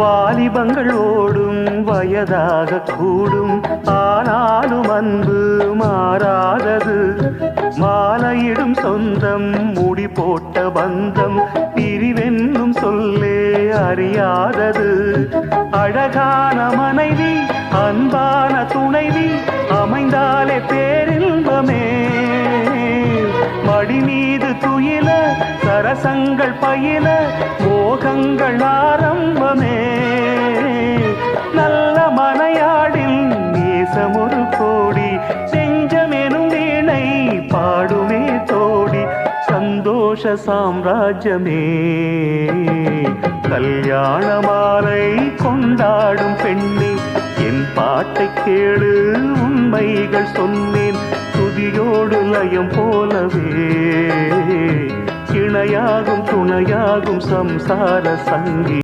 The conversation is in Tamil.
வாலிபங்கள் ஓடும் வயதாக கூடும், ஆனாலும் அன்பு மாறாதது. மாலையிடும் சொந்தம், முடி போட்ட பந்தம், பிரிவென்னும் சொல்லே அறியாதது. அழகான மனைவி, அன்பான துணைவி அமைந்தாலே பேரின்பமே. மடி மீது துயில, சரசங்கள் பயில, மோகங்கள் ஆரம்பமே. நல்ல மனையாடில் நேசமொரு கோடி, செஞ்சமெனும் வீணை பாடுமே தோடி. சந்தோஷ சாம்ராஜ்யமே, கல்யாண மாலை கொண்டாடும் பெண்ணே. என் பாட்டை கேளு, உண்மைகள் சொன்னேன் துதியோடு லயம் போலவே. இணையாகும் துணையாகும் சம்சார சங்கி.